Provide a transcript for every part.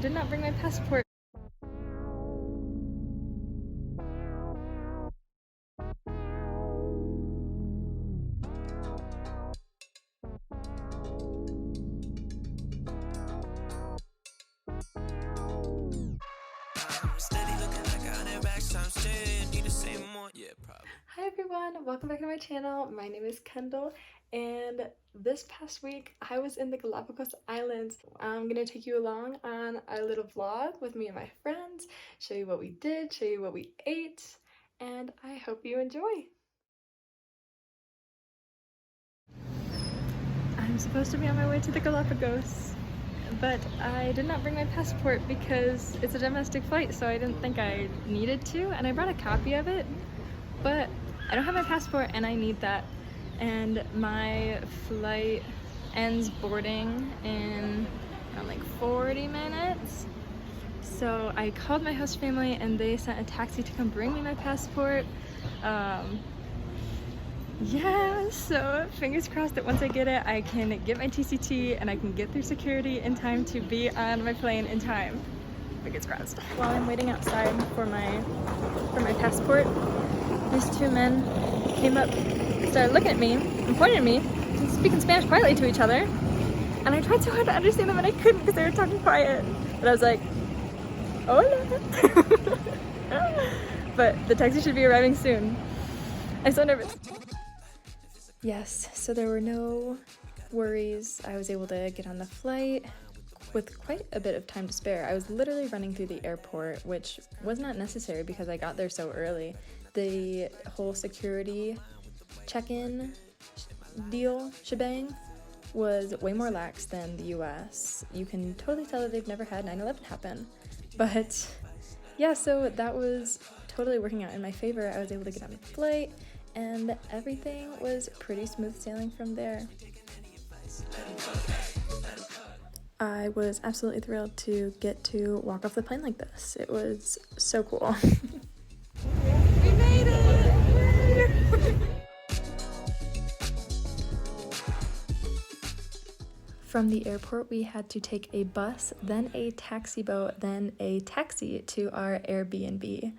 did not bring my passport. Hi everyone, welcome back to my channel. My name is Kendall, and this past week I was in the Galapagos Islands. I'm gonna take you along on a little vlog with me and my friends, show you what we did, show you what we ate, and I hope you enjoy. I'm supposed to be on my way to the Galapagos, but I did not bring my passport because it's a domestic flight, so I didn't think I needed to, and I brought a copy of it, but I don't have my passport and I need that. And my flight ends boarding in around like 40 minutes. So I called my host family and they sent a taxi to come bring me my passport. Yeah, so fingers crossed that once I get it, I can get my TCT and I can get through security in time to be on my plane in time. Fingers crossed. While I'm waiting outside for my passport, these two men came up, started looking at me and pointing at me, and speaking Spanish quietly to each other. And I tried so hard to understand them and I couldn't because they were talking quiet. But I was like, hola. But the taxi should be arriving soon. I'm so nervous. Yes, so there were no worries. I was able to get on the flight with quite a bit of time to spare. I was literally running through the airport, which was not necessary because I got there so early. The whole security check-in deal shebang was way more lax than the US. You can totally tell that they've never had 9/11 happen. But yeah, so that was totally working out in my favor. I was able to get on the flight and everything was pretty smooth sailing from there. I was absolutely thrilled to get to walk off the plane like this. It was so cool. We made it! From the airport, we had to take a bus, then a taxi boat, then a taxi to our Airbnb.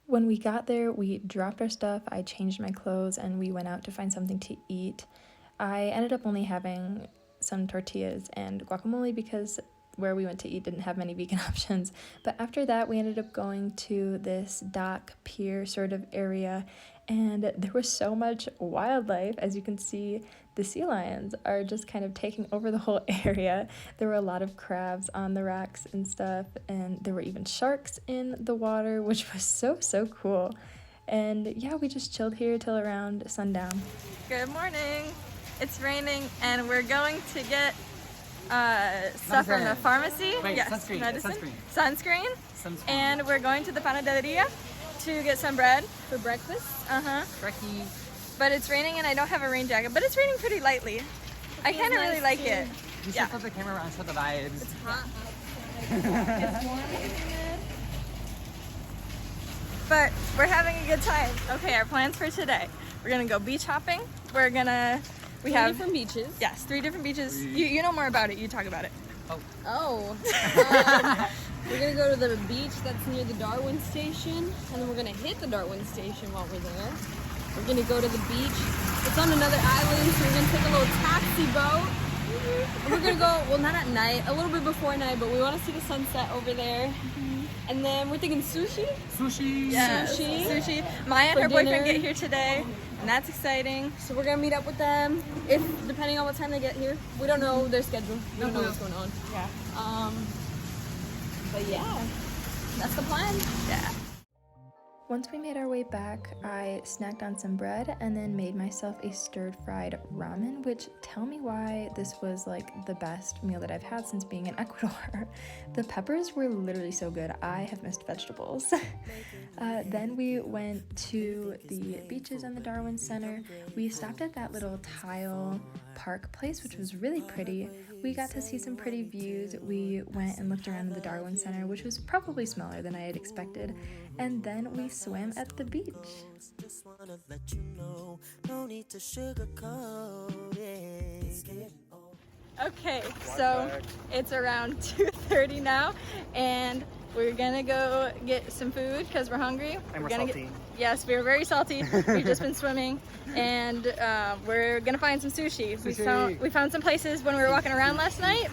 When we got there, we dropped our stuff, I changed my clothes, and we went out to find something to eat. I ended up only having some tortillas and guacamole because where we went to eat didn't have many vegan options. But after that, we ended up going to this dock pier sort of area, and there was so much wildlife. As you can see, the sea lions are just kind of taking over the whole area. There were a lot of crabs on the rocks and stuff, and there were even sharks in the water, which was so cool. And yeah, we just chilled here till around sundown. Good morning. It's raining and we're going to get stuff from the pharmacy. Wait, yes, sunscreen. medicine. Sunscreen. And we're going to the panaderia to get some bread for breakfast. Brekkie. But it's raining and I don't have a rain jacket, but it's raining pretty lightly. I kind of really like it. You should flip the camera around for the vibes. It's hot. It's warm, isn't it? But we're having a good time. Okay, our plans for today. We're gonna go beach hopping. We have 3 different beaches. Yes, 3 different beaches. You know more about it. You talk about it. We're gonna go to the beach that's near the Darwin station, and then we're gonna hit the Darwin station while we're there. We're gonna go to the beach. It's on another island, so we're gonna take a little taxi boat. And we're gonna go, well, not at night, a little bit before night, but we want to see the sunset over there. And then we're thinking sushi. Sushi. Yes, sushi. Maya and her boyfriend get here today, and that's exciting. So we're gonna meet up with them, if depending on what time they get here. We don't know their schedule. We don't know what's going on. Yeah. But yeah, that's the plan. Yeah. Once we made our way back, I snacked on some bread and then made myself a stir-fried ramen, which, tell me why this was like the best meal that I've had since being in Ecuador. The peppers were literally so good. I have missed vegetables. Then we went to the beaches and the Darwin Center. We stopped at that little tile park place, which was really pretty. We got to see some pretty views. We went and looked around the Darwin Center, which was probably smaller than I had expected. And then we swam at the beach. Okay, so it's around 2:30 now, and we're gonna go get some food because we're hungry. And we're gonna salty. Yes, we're very salty. We've just been swimming, and we're gonna find some sushi. We found some places when we were walking around last night,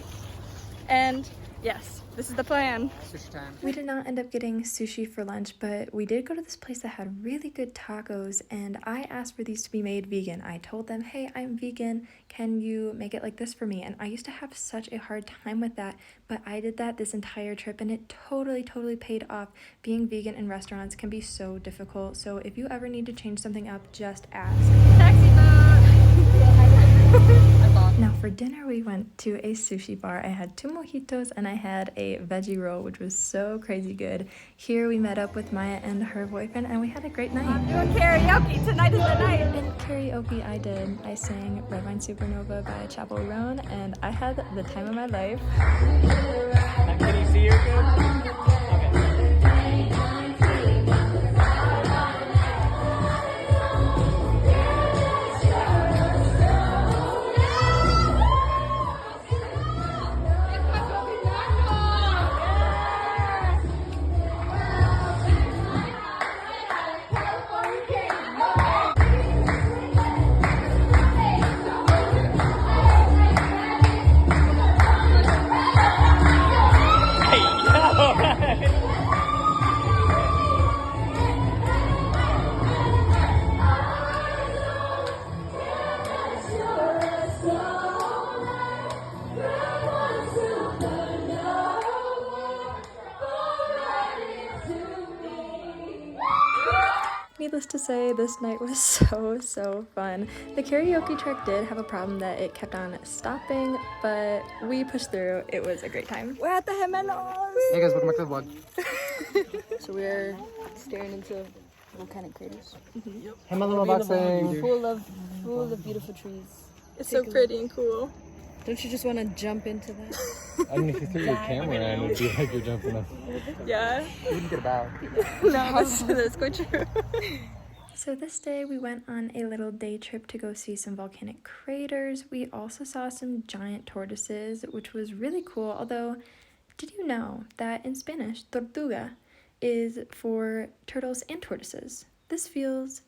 and yes, this is the plan. Sushi time. We did not end up getting sushi for lunch, but we did go to this place that had really good tacos, and I asked for these to be made vegan. I told them, hey, I'm vegan, can you make it like this for me? And I used to have such a hard time with that, but I did that this entire trip, and it totally paid off. Being vegan in restaurants can be so difficult, so if you ever need to change something up, just ask. Taxi boat! Now for dinner we went to a sushi bar. I had 2 mojitos and I had a veggie roll, which was so crazy good. Here we met up with Maya and her boyfriend and we had a great night. I'm doing karaoke. Tonight is the night. In karaoke I did. I sang Red Wine Supernova by Chapel Roan and I had the time of my life. Can you see her good? Needless to say, this night was so fun. The karaoke track did have a problem that it kept on stopping, but we pushed through. It was a great time. We're at the Gemelos. Hey guys, welcome back to the vlog. So we're staring into volcanic craters. Gemelo unboxing. Full of beautiful trees. It's so pretty and cool. Don't you just want to jump into that? I mean, if you threw your camera in, it'd be like you're jumping up. Yeah. You wouldn't get a bow. No, that's quite true. So this day we went on a little day trip to go see some volcanic craters. We also saw some giant tortoises, which was really cool. Although, did you know that in Spanish, tortuga is for turtles and tortoises? This feels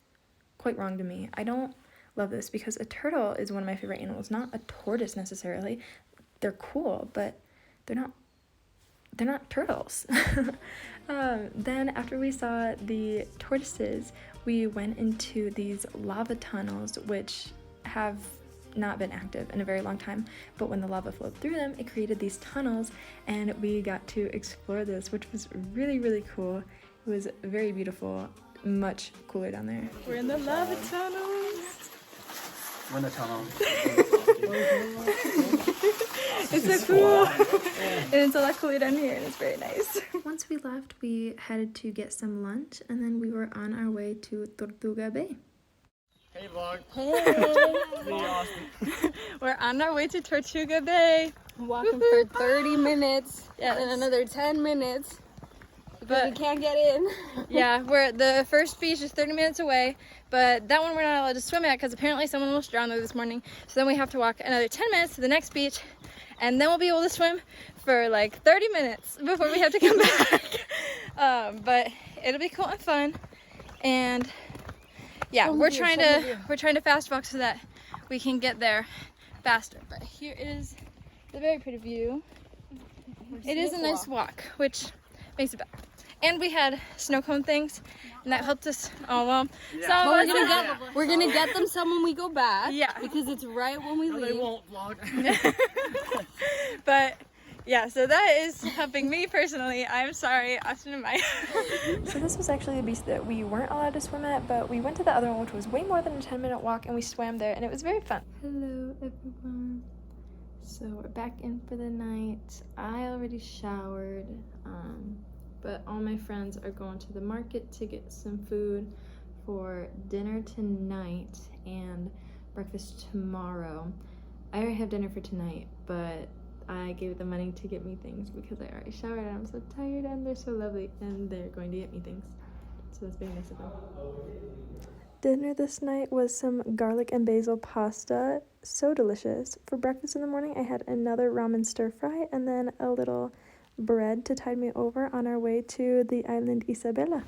quite wrong to me. I don't love this because a turtle is one of my favorite animals, not a tortoise necessarily. They're cool, but they're not turtles. Then after we saw the tortoises, we went into these lava tunnels, which have not been active in a very long time, but when the lava flowed through them, it created these tunnels, and we got to explore this, which was really cool. It was very beautiful, much cooler down there. We're in the lava tunnels. We're in the tunnel. It's so cool. And it's a lot cooler down here and it's very nice. Once we left, we headed to get some lunch, and then we were on our way to Tortuga Bay. Hey vlog. Hey! We're on our way to Tortuga Bay. Walking for 30 minutes Yes. and another 10 minutes. But we But can't get in. yeah, the first beach is 30 minutes away, but that one we're not allowed to swim at because apparently someone almost drowned there this morning. So then we have to walk another 10 minutes to the next beach, and then we'll be able to swim for like 30 minutes before we have to come back. But it'll be cool and fun, and yeah, we're trying to fast walk so that we can get there faster. But here is the very pretty view. It is a nice walk, which makes it better. And we had snow cone things, and that helped us. Oh well. Yeah. But we're gonna get them some when we go back. Yeah. Because it's right when we No, leave. they won't vlog. But yeah, so that is helping me personally. I'm sorry, Austin and Maya. So this was actually a beach that we weren't allowed to swim at, but we went to the other one, which was way more than a 10-minute walk, and we swam there, and it was very fun. Hello, everyone. So we're back in for the night. I already showered, but all my friends are going to the market to get some food for dinner tonight and breakfast tomorrow. I already have dinner for tonight, but I gave them money to get me things because I already showered and I'm so tired, and they're so lovely and they're going to get me things. So that's very nice of them. Dinner this night was some garlic and basil pasta. So delicious. For breakfast in the morning, I had another ramen stir fry and then a little bread to tide me over on our way to the island Isabela.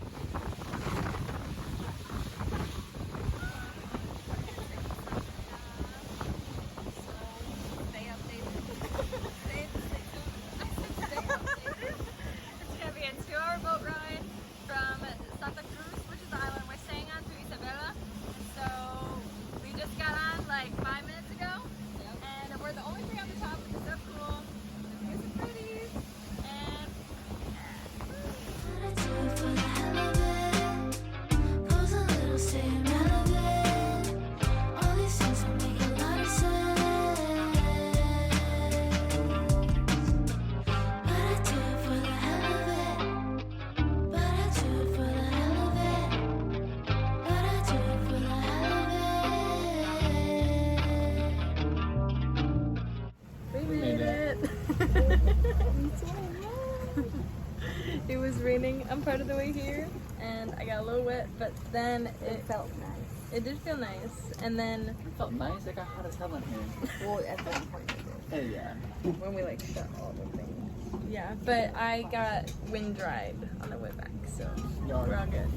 It was raining. I'm part of the way here, and I got a little wet, but then it felt nice. It did feel nice, and then It felt nice. It got hot as hell in here. well, at that point it did. Hey, yeah. When we like shut all the things. yeah, but I got wind dried on the way back, so we're all good.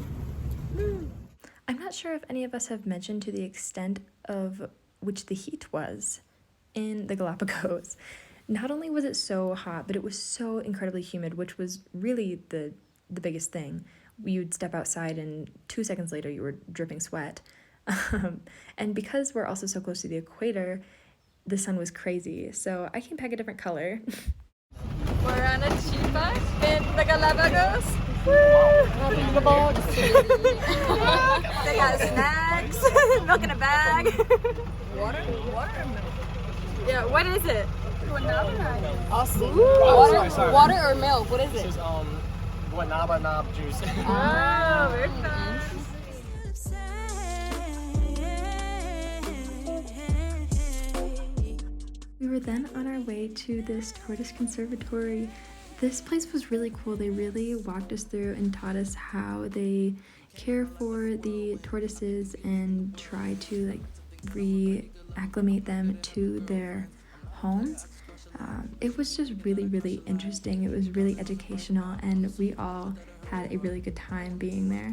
I'm not sure if any of us have mentioned to the extent of which the heat was in the Galapagos. Not only was it so hot, but it was so incredibly humid, which was really the biggest thing. You'd step outside and 2 seconds later you were dripping sweat. And because we're also so close to the equator, the sun was crazy. So I came back a different color. We're on a chiba in the Galapagos. They got snacks, milk in a bag. Water or milk? Yeah, what is it? Water or milk? What is it? This is guanaba knob juice. Oh, very fun. We were then on our way to this tortoise conservatory. This place was really cool. They really walked us through and taught us how they care for the tortoises and try to like reacclimate them to their homes. It was just really, really interesting. It was really educational, and we all had a really good time being there.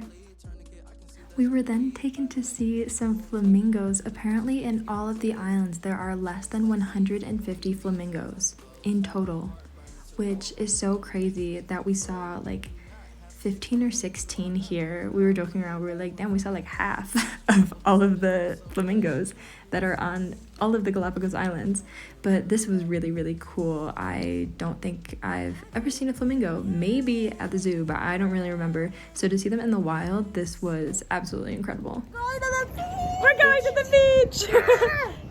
We were then taken to see some flamingos. Apparently in all of the islands there are less than 150 flamingos in total, which is so crazy that we saw like 15 or 16 here. We were joking around, we were like, damn, we saw like half of all of the flamingos that are on all of the Galapagos Islands. But this was really, really cool. I don't think I've ever seen a flamingo, maybe at the zoo, but I don't really remember. So to see them in the wild, this was absolutely incredible. We're going to the beach!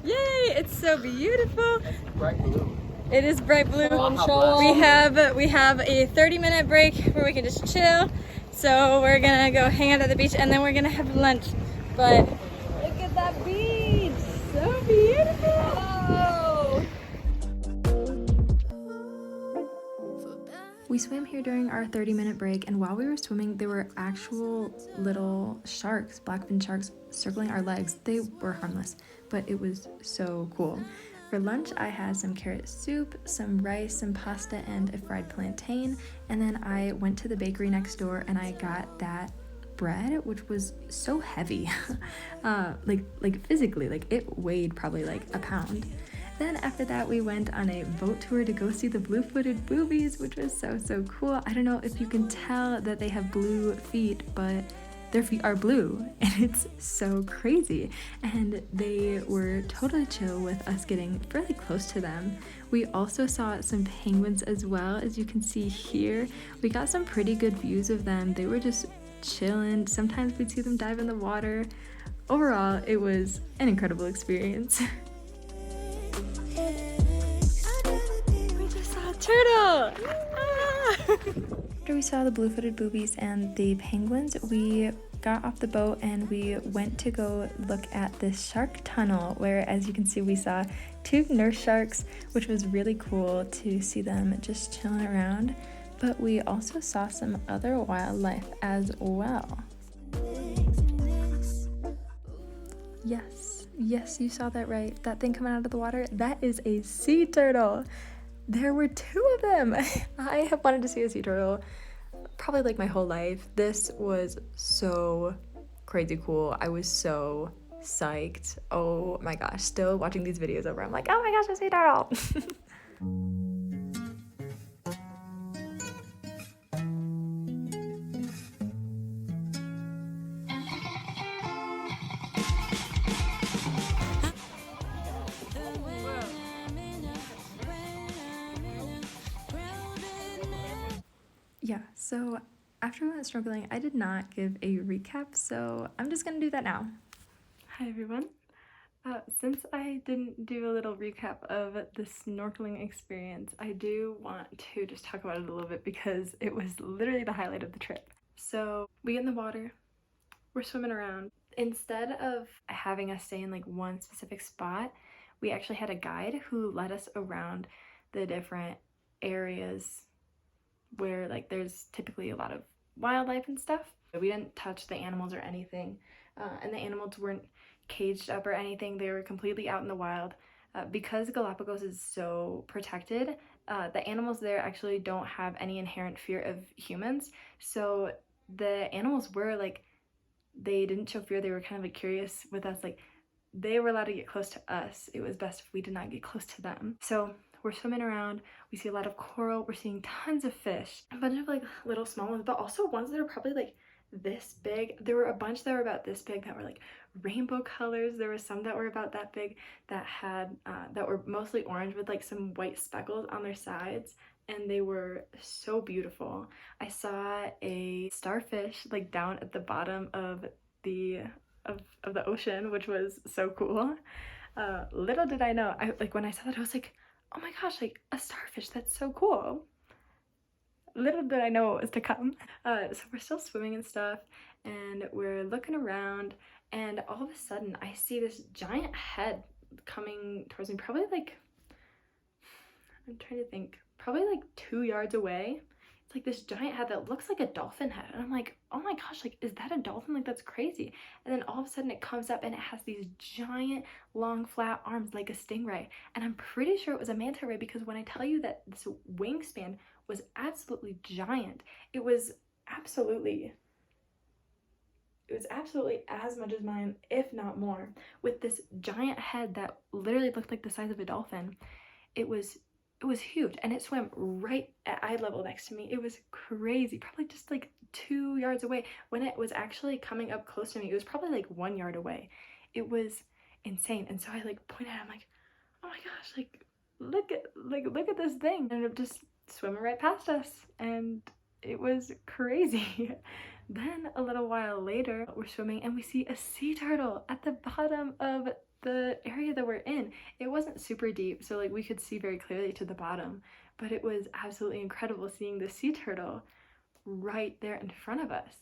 Yay! It's so beautiful. Bright blue. It is bright blue. We have a 30-minute break where we can just chill. So we're gonna go hang out at the beach and then we're gonna have lunch. But look at that beach, so beautiful. Oh. We swam here during our 30-minute break, and while we were swimming, there were actual little sharks, blackfin sharks, circling our legs. They were harmless, but it was so cool. For lunch, I had some carrot soup, some rice, some pasta, and a fried plantain. And then I went to the bakery next door and I got that bread, which was so heavy. like physically, like it weighed probably like a pound. Then after that, we went on a boat tour to go see the blue-footed boobies, which was so cool. I don't know if you can tell that they have blue feet, but their feet are blue, and it's so crazy. And they were totally chill with us getting fairly close to them. We also saw some penguins as well, as you can see here. We got some pretty good views of them. They were just chilling. Sometimes we'd see them dive in the water. Overall, it was an incredible experience. We just saw a turtle. After we saw the blue-footed boobies and the penguins, we got off the boat and we went to go look at this shark tunnel, where, as you can see, we saw 2 nurse sharks, which was really cool to see them just chilling around. But we also saw some other wildlife as well. Yes, yes, you saw that right. That thing coming out of the water, that is a sea turtle. There were 2 of them. I have wanted to see a sea turtle probably like my whole life. This was so crazy cool. I was so psyched. Oh my gosh, still watching these videos over, I'm like, oh my gosh, a sea turtle. Yeah, so after we went snorkeling, I did not give a recap, so I'm just gonna do that now. Hi everyone. Since I didn't do a little recap of the snorkeling experience, I do want to just talk about it a little bit because it was literally the highlight of the trip. So we get in the water, we're swimming around. Instead of having us stay in like one specific spot, we actually had a guide who led us around the different areas where like there's typically a lot of wildlife and stuff. We didn't touch the animals or anything, and the animals weren't caged up or anything. They were completely out in the wild. Because Galapagos is so protected, the animals there actually don't have any inherent fear of humans. So the animals were like, they didn't show fear. They were kind of like curious with us. Like, they were allowed to get close to us. It was best if we did not get close to them. So we're swimming around, we see a lot of coral, we're seeing tons of fish, a bunch of like little small ones, but also ones that are probably like this big. There were a bunch that were about this big that were like rainbow colors. There were some that were about that big that had that were mostly orange with like some white speckles on their sides, and they were so beautiful. I saw a starfish like down at the bottom of the ocean, which was so cool. Little did I know, when I saw that, I was like, oh my gosh, like a starfish, that's so cool. Little did I know what was to come. So we're still swimming and stuff, and we're looking around, and all of a sudden I see this giant head coming towards me, probably like, I'm trying to think, probably like 2 yards away. It's like this giant head that looks like a dolphin head, and I'm like, oh my gosh, like, is that a dolphin? Like, that's crazy. And then all of a sudden it comes up and it has these giant long flat arms like a stingray, and I'm pretty sure it was a manta ray, because when I tell you that this wingspan was absolutely giant, it was absolutely as much as mine, if not more, with this giant head that literally looked like the size of a dolphin. It was huge, and it swam right at eye level next to me. It was crazy, probably just like 2 yards away. When it was actually coming up close to me, it was probably like 1 yard away. It was insane. And so I like pointed at it, I'm like, oh my gosh, like look at this thing. And it just swimming right past us, and it was crazy. Then a little while later, we're swimming and we see a sea turtle at the bottom of the area that we're in. It wasn't super deep, so like we could see very clearly to the bottom, but it was absolutely incredible seeing the sea turtle right there in front of us.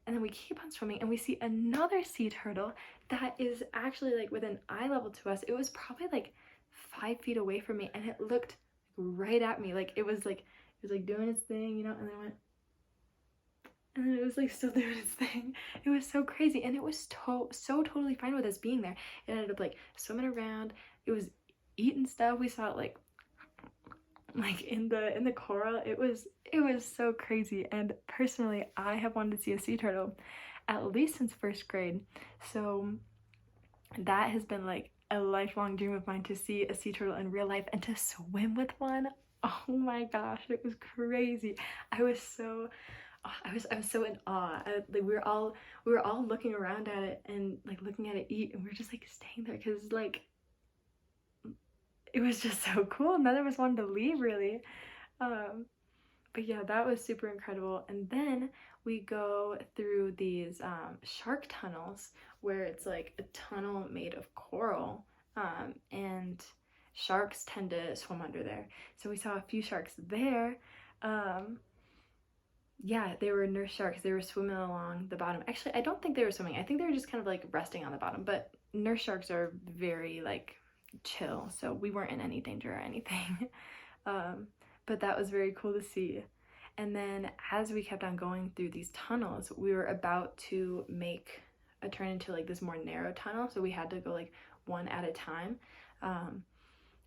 And then we keep on swimming and we see another sea turtle that is actually like within eye level to us. It was probably like 5 feet away from me, and it looked right at me. Like it was like doing its thing, you know, and then it went, and then it was like still doing its thing. It was so crazy, and it was so totally fine with us being there. It ended up like swimming around. It was eating stuff. We saw it like in the coral. It was so crazy. And personally, I have wanted to see a sea turtle at least since 1st grade. So that has been like a lifelong dream of mine, to see a sea turtle in real life and to swim with one. Oh my gosh, it was crazy. I was so in awe. Like we were all looking around at it and like looking at it eat, and we were just like staying there because like it was just so cool. None of us wanted to leave really. But yeah, that was super incredible. And then we go through these shark tunnels, where it's like a tunnel made of coral, and sharks tend to swim under there. So we saw a few sharks there. Yeah, they were nurse sharks. They were swimming along the bottom. Actually, I don't think they were swimming. I think they were just kind of like resting on the bottom, but nurse sharks are very like chill, so we weren't in any danger or anything. But that was very cool to see. And then as we kept on going through these tunnels, we were about to make turn into like this more narrow tunnel, so we had to go like one at a time.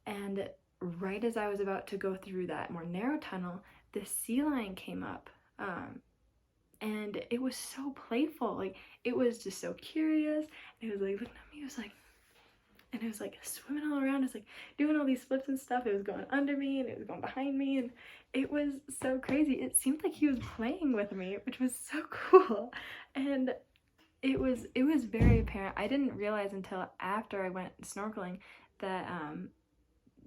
And right as I was about to go through that more narrow tunnel, the sea lion came up, and it was so playful. Like, it was just so curious. It was like looking at me. It was like, and it was like swimming all around. It was like doing all these flips and stuff. It was going under me and it was going behind me, and it was so crazy. It seemed like he was playing with me, which was so cool. And it was very apparent. I didn't realize until after I went snorkeling that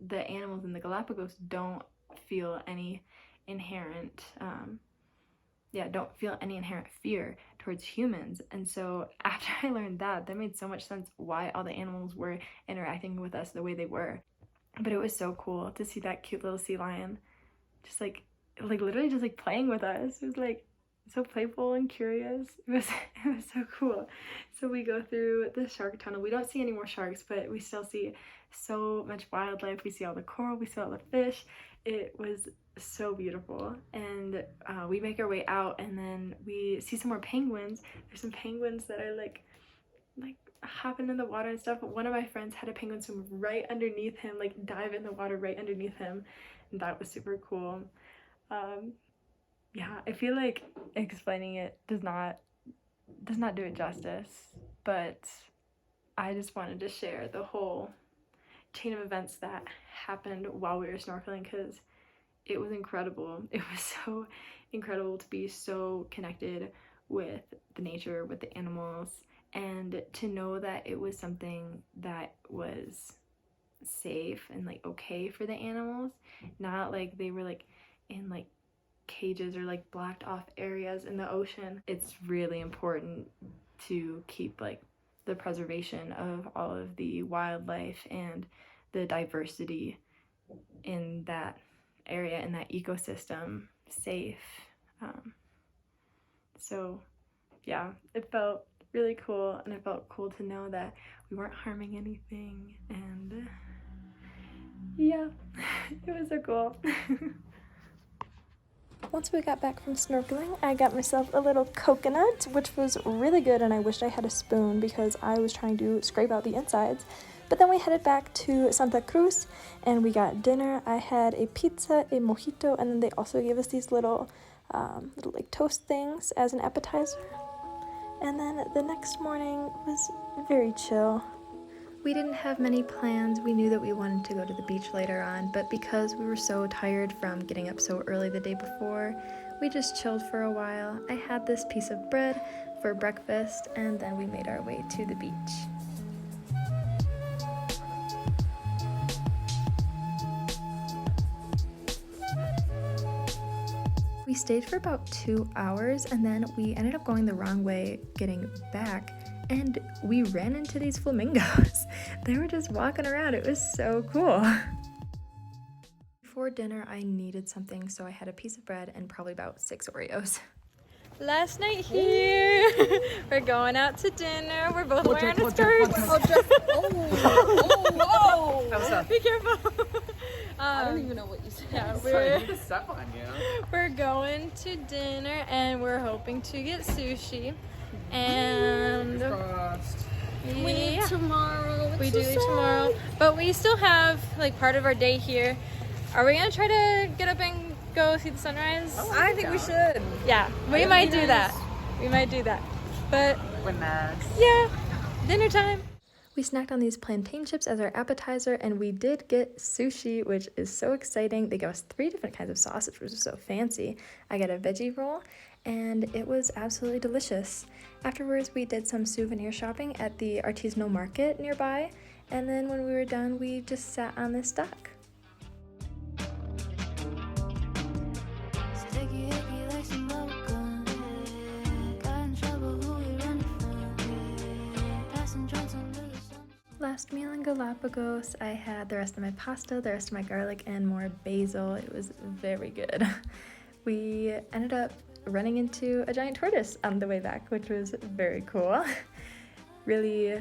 the animals in the Galapagos don't feel any inherent fear towards humans. And so after I learned that made so much sense why all the animals were interacting with us the way they were. But it was so cool to see that cute little sea lion just like literally just like playing with us. It was like so playful and curious. It was so cool. So we go through the shark tunnel. We don't see any more sharks, but we still see so much wildlife. We see all the coral, we see all the fish. It was so beautiful. And we make our way out, and then we see some more penguins. There's some penguins that are like hopping in the water and stuff. One of my friends had a penguin swim right underneath him, like dive in the water right underneath him, and that was super cool. Yeah, I feel like explaining it does not do it justice, but I just wanted to share the whole chain of events that happened while we were snorkeling, because it was incredible. It was so incredible to be so connected with the nature, with the animals, and to know that it was something that was safe and like okay for the animals, not like they were like in like cages or like blocked off areas in the ocean. It's really important to keep like the preservation of all of the wildlife and the diversity in that area, in that ecosystem, safe. So yeah, it felt really cool, and it felt cool to know that we weren't harming anything, and yeah, it was so cool. Once we got back from snorkeling, I got myself a little coconut, which was really good, and I wished I had a spoon because I was trying to scrape out the insides. But then we headed back to Santa Cruz, and we got dinner. I had a pizza, a mojito, and then they also gave us these little like toast things as an appetizer. And then the next morning was very chill. We didn't have many plans. We knew that we wanted to go to the beach later on, but because we were so tired from getting up so early the day before, we just chilled for a while. I had this piece of bread for breakfast, and then we made our way to the beach. We stayed for about 2 hours, and then we ended up going the wrong way getting back, and we ran into these flamingos. They were just walking around. It was so cool. Before dinner, I needed something, so I had a piece of bread and probably about 6 Oreos. Last night here, we're going out to dinner. We're both wearing a skirt. Oh, be careful. I don't even know what you said. Yeah, we're going to dinner, and we're hoping to get sushi. And We leave tomorrow. we do leave tomorrow, but we still have like part of our day here. Are we gonna try to get up and go see the sunrise? I think we should. Yeah, we might do that. We might do that. But yeah, dinner time. We snacked on these plantain chips as our appetizer, and we did get sushi, which is so exciting. They gave us 3 different kinds of sauce, which was so fancy. I got a veggie roll, and it was absolutely delicious. Afterwards, we did some souvenir shopping at the artisanal market nearby, and then when we were done, we just sat on this dock. Last meal in Galapagos, I had the rest of my pasta, the rest of my garlic, and more basil. It was very good. We ended up running into a giant tortoise on the way back, which was very cool. Really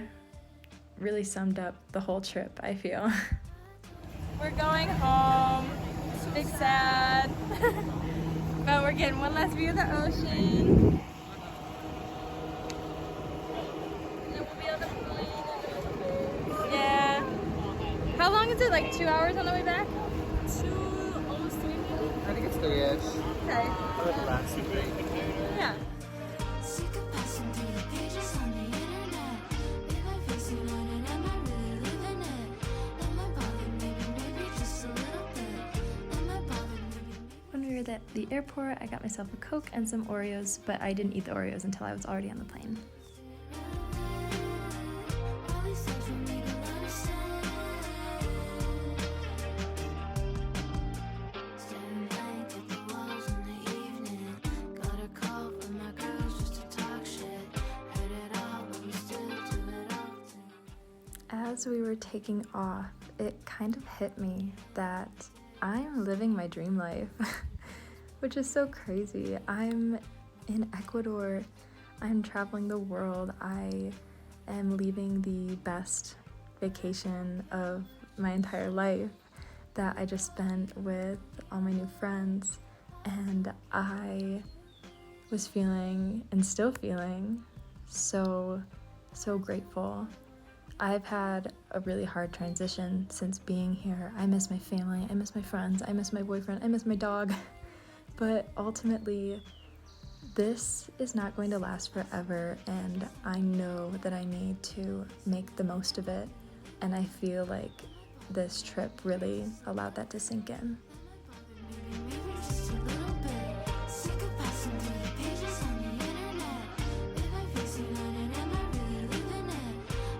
summed up the whole trip, I feel. We're going home. Big sad. But we're getting one last view of the ocean. is it, like 2 hours on the way back? 2, almost 3 maybe? I think it's 3-ish. Okay. Yeah. Sick of passing through the pages on the internet. If I face it on it, am I really living it? Am I bothered? Maybe just a little bit. Am I bothered? Maybe. When we were at the airport, I got myself a Coke and some Oreos, but I didn't eat the Oreos until I was already on the plane. All these things for me to understand. Staring blank at the walls in the evening. Got a call from my girls just to talk shit. Heard it all, but we still do it often. As we were taking off, it kind of hit me that I'm living my dream life, which is so crazy. I'm in Ecuador, I'm traveling the world, I am leaving the best vacation of my entire life that I just spent with all my new friends, and I was feeling and still feeling so grateful. I've had a really hard transition since being here. I miss my family, I miss my friends, I miss my boyfriend, I miss my dog. But ultimately, this is not going to last forever, and I know that I need to make the most of it. And I feel like this trip really allowed that to sink in. Maybe just a little bit. Sick of passing through the pages on the internet. If I face it on it, am I really living it?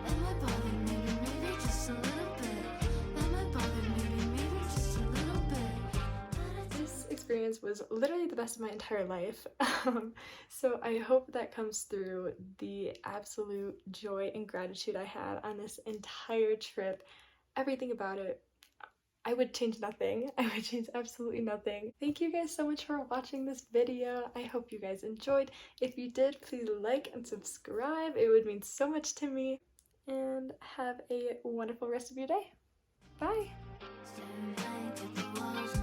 Am I bothered? Maybe just a little bit. Am I bothered? Maybe just a little bit. This experience was literally the best of my entire life. So I hope that comes through, the absolute joy and gratitude I had on this entire trip. Everything about it, I would change nothing. I would change absolutely nothing. Thank you guys so much for watching this video. I hope you guys enjoyed. If you did, please like and subscribe. It would mean so much to me. And have a wonderful rest of your day. Bye! Staring blank at the walls